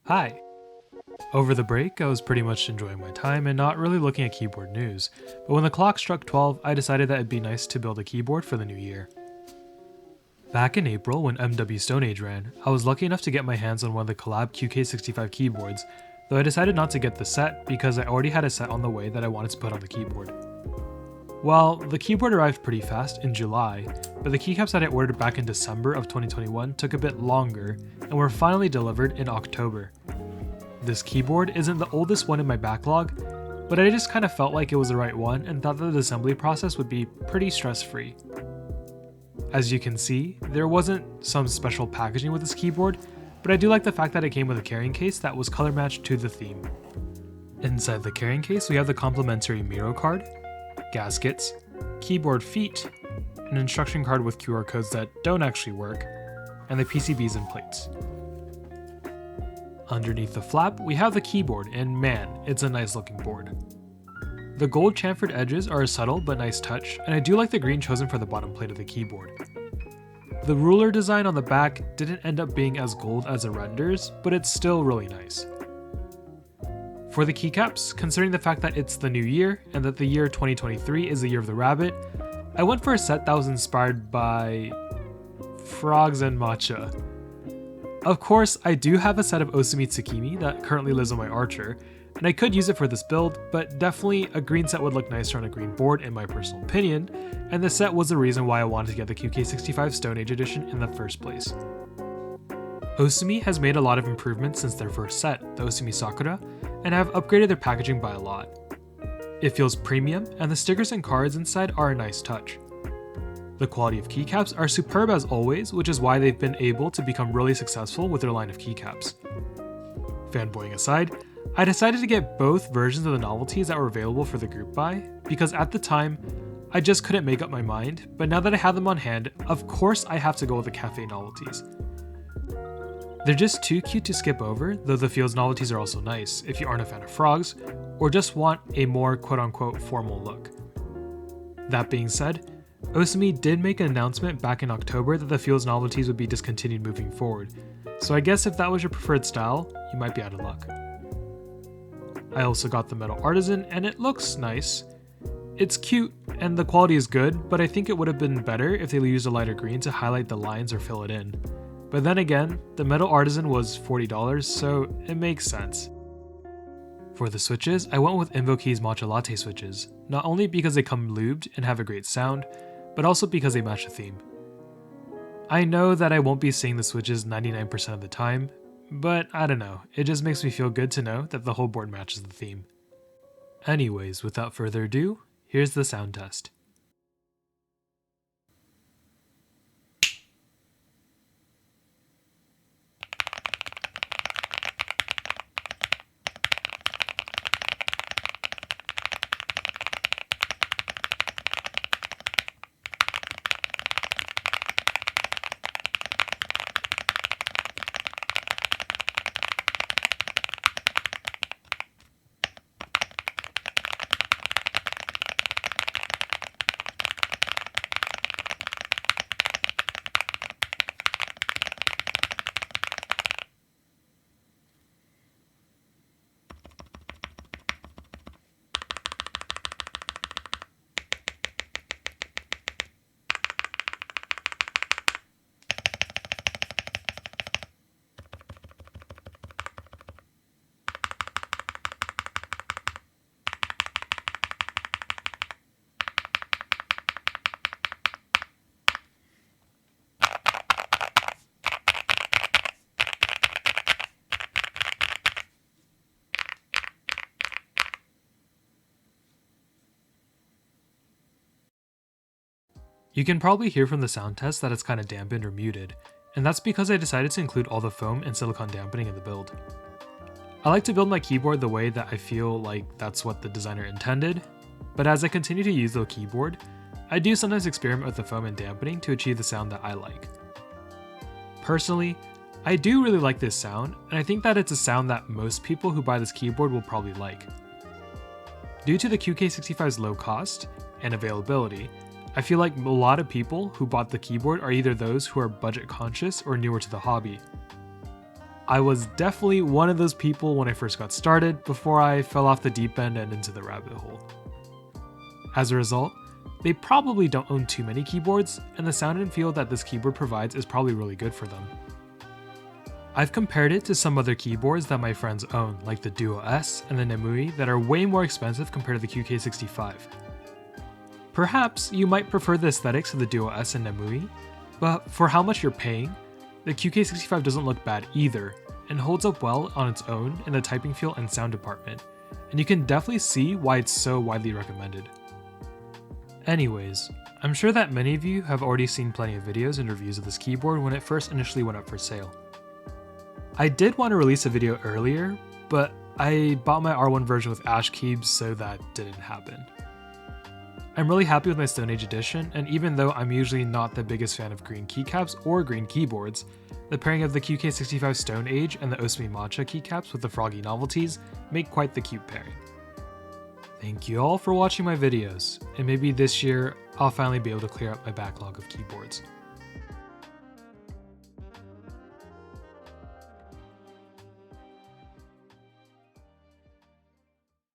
Hi! Over the break, I was pretty much enjoying my time and not really looking at keyboard news, but when the clock struck 12, I decided that it'd be nice to build a keyboard for the new year. Back in April, when MW Stone Age ran, I was lucky enough to get my hands on one of the collab QK65 keyboards, though I decided not to get the set because I already had a set on the way that I wanted to put on the keyboard. Well, the keyboard arrived pretty fast in July, but the keycaps that I ordered back in December of 2021 took a bit longer and were finally delivered in October. This keyboard isn't the oldest one in my backlog, but I just kind of felt like it was the right one and thought that the assembly process would be pretty stress-free. As you can see, there wasn't some special packaging with this keyboard, but I do like the fact that it came with a carrying case that was color matched to the theme. Inside the carrying case, we have the complimentary Miro card, gaskets, keyboard feet, an instruction card with QR codes that don't actually work, and the PCBs and plates. Underneath the flap, we have the keyboard, and man, it's a nice looking board. The gold chamfered edges are a subtle but nice touch, and I do like the green chosen for the bottom plate of the keyboard. The ruler design on the back didn't end up being as gold as it renders, but it's still really nice. For the keycaps, considering the fact that it's the new year and that the year 2023 is the year of the rabbit, I went for a set that was inspired by frogs and matcha. Of course, I do have a set of osume tsukimi that currently lives on my Archer, and I could use it for this build, but definitely a green set would look nicer on a green board in my personal opinion, and the set was the reason why I wanted to get the QK65 Stone Age Edition in the first place. Osume has made a lot of improvements since their first set, the Osume Sakura, and have upgraded their packaging by a lot. It feels premium, and the stickers and cards inside are a nice touch. The quality of keycaps are superb as always, which is why they've been able to become really successful with their line of keycaps. Fanboying aside, I decided to get both versions of the novelties that were available for the group buy, because at the time, I just couldn't make up my mind, but now that I have them on hand, of course I have to go with the cafe novelties. They're just too cute to skip over, though the Fields novelties are also nice if you aren't a fan of frogs, or just want a more quote-unquote formal look. That being said, Osume did make an announcement back in October that the Fields novelties would be discontinued moving forward, so I guess if that was your preferred style, you might be out of luck. I also got the Metal Artisan, and it looks nice. It's cute, and the quality is good, but I think it would have been better if they used a lighter green to highlight the lines or fill it in. But then again, the Metal Artisan was $40, so it makes sense. For the switches, I went with Invokeys Matcha Latte switches, not only because they come lubed and have a great sound, but also because they match the theme. I know that I won't be seeing the switches 99% of the time, but I don't know, it just makes me feel good to know that the whole board matches the theme. Anyways, without further ado, here's the sound test. You can probably hear from the sound test that it's kind of dampened or muted, and that's because I decided to include all the foam and silicone dampening in the build. I like to build my keyboard the way that I feel like that's what the designer intended, but as I continue to use the keyboard, I do sometimes experiment with the foam and dampening to achieve the sound that I like. Personally, I do really like this sound, and I think that it's a sound that most people who buy this keyboard will probably like. Due to the QK65's low cost and availability, I feel like a lot of people who bought the keyboard are either those who are budget conscious or newer to the hobby. I was definitely one of those people when I first got started before I fell off the deep end and into the rabbit hole. As a result, they probably don't own too many keyboards, and the sound and feel that this keyboard provides is probably really good for them. I've compared it to some other keyboards that my friends own, like the Duo S and the Nemui, that are way more expensive compared to the QK65. Perhaps you might prefer the aesthetics of the Duo S and Nemui, but for how much you're paying, the QK65 doesn't look bad either, and holds up well on its own in the typing feel and sound department, and you can definitely see why it's so widely recommended. Anyways, I'm sure that many of you have already seen plenty of videos and reviews of this keyboard when it first initially went up for sale. I did want to release a video earlier, but I bought my R1 version with Ash keys, so that didn't happen. I'm really happy with my Stone Age Edition, and even though I'm usually not the biggest fan of green keycaps or green keyboards, the pairing of the QK65 Stone Age and the osume Matcha keycaps with the froggy novelties make quite the cute pairing. Thank you all for watching my videos, and maybe this year I'll finally be able to clear up my backlog of keyboards.